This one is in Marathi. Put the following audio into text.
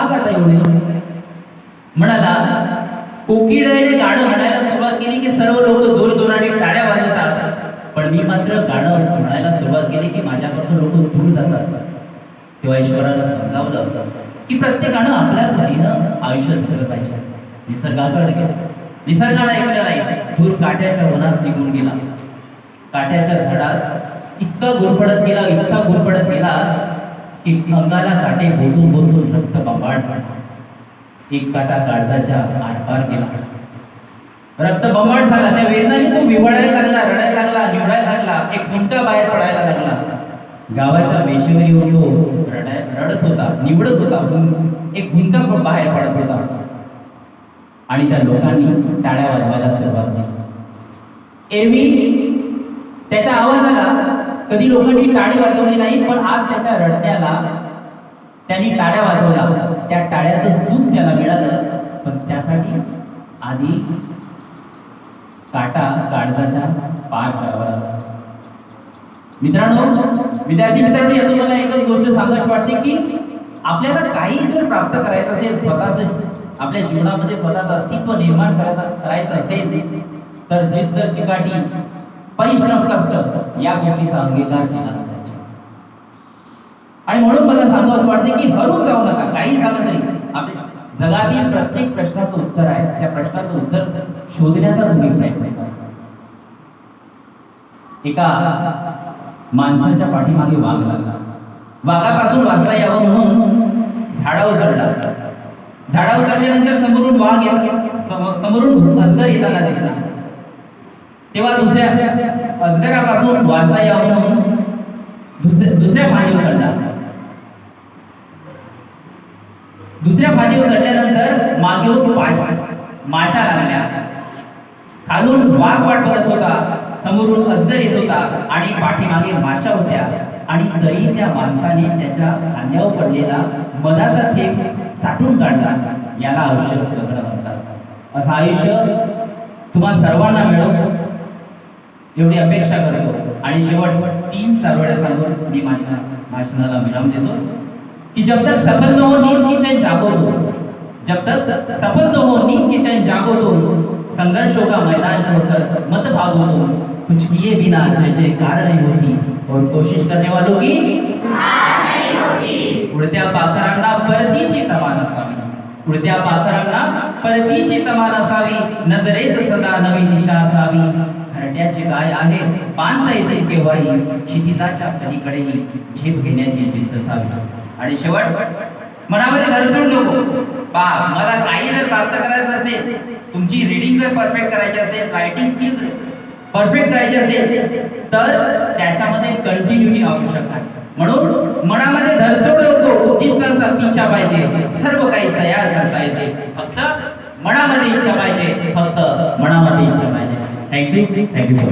गाता एवढे? म्हणाला, कोकिळेने गाणं म्हणायला सुरुवात केली की सर्व लोक जोरजोराने टाळ्या वाजवतात, पण मी मात्र गाणं म्हणायला सुरुवात केली की माझ्यापासून लोक दूर जातात. तेव्हा ईश्वरानं समजावलं की प्रत्येकानं आपल्या परीनं आयुष्य जगलं पाहिजे. निसर्गाकडे गेला, निसर्गाला ऐकलं नाही, दूर काट्याच्या वनात निघून गेला. काट्याच्या झाडात इतका गुरफडत गेला, इतका गुरफडत गेला की अंगाला काटे बोचून बोचून रक्त बंबाळ झाला. एक काटा काळजाच्या आरपार गेला, रक्त बंबाळ झाला. त्या वेदनाने तो विवळायला लागला, रडायला लागला, निवडायला लागला. एक मुंडका बाहेर पडायला लागला. गावाच्या वेशीवर येऊन तो रडत होता, निवडत होता. एक मुंडका बाहेर पडत होता आणि त्या लोकांनी टाळ्या वाजवायला सुरुवात केली. एरवी त्याच्या आवाजाला कधी लोकांनी टाळी वाजवली नाही, पण आज त्याच्या रडण्याला त्यांनी टाळ्या वाजवल्या. त्या टाळ्याचं सुख त्याला मिळालं, पण त्यासाठी आधी काटा काळजाच्या पार करावा लागला. मित्रांनो, विद्यार्थी मित्रांनो, यातून मला एकच गोष्ट सांगायची वाटते की आपल्याला काही जर प्राप्त करायचं असेल, स्वतःच आपल्या जीवनामध्ये स्वतःचं अस्तित्व निर्माण करायचं असेल, तर जिद्द, चिकाटी, परिश्रम, कष्ट या गोष्टीचा अंगीकार केला पाहिजे. आणि म्हणून मला सांगावं वाटते की हरून जाऊ नका. काही झालं तरी आपल्या जगातील प्रत्येक प्रश्नाचं उत्तर आहे, त्या प्रश्नाचं उत्तर शोधण्याचा तुम्ही प्रयत्न करा. एका माणसाच्या पाठीमागे वाघ लागला. वाघापासून वाचता यावं म्हणून झाडावर चढला. झाडावर चढल्यानंतर समोरून वाघ समोरून अजगर येताना दिसला. तेव्हा दुसऱ्या अजगरापासून वाचता यावं म्हणून दुसऱ्या फांदीवर चढला. दुसऱ्या फांदीवर चढल्यानंतर मागेवर माशा लागल्या. खालून वाघ वाट बघत होता, समोरून अजगर येत होता आणि पाठीमागे माशा होत्या. आणि तरी त्या माणसाने त्याच्या खांद्यावर पडलेला मधाचा थेंब चाटून काढला. याला आयुष्य जगणं म्हणतात. असं आयुष्य तुम्हा सर्वांना मिळो एवढी अपेक्षा करतो. आणि शेवट 3 चारोळ्या सांगून मी माझ्या भाषणाला विराम देतो कि जब तक सफल न हो नींद की चैन जागो तो, जब तक सफल न हो नींद की चैन जागो तो, संघर्षों का मैदान छोड़कर मत भागो तो, कुछ किए बिना जय जयकार नहीं होती और कोशिश करने वालों की हार नहीं होती. उडत्या पाखरांना परतीची तमा नसावी, उडत्या पाखरांना परतीची तमा नसावी, नजरेत सदा नवी दिशा असावी. घरट्याचे काय आहे पानता येते केव्हाही, क्षितिजाच्या पलीकडेही झेप घेण्याची जिद्द असावी. आणि शेवट मनामध्ये धरसून नको. मला काही जर प्राप्त करायचं असेल, तुमची रीडिंग जर परफेक्ट करायची असेल, रायटिंग स्किल्स परफेक्ट करायची असेल, तर त्याच्यामध्ये कंटिन्युटी आवश्यक आहे. म्हणून मनामध्ये धरसोड नको, उद्दिष्टांचा पिच्छा पाहिजे. सर्व काही तयार करता येते, फक्त मनामध्ये इच्छा पाहिजे, फक्त मनामध्ये इच्छा पाहिजे. थँक्यू.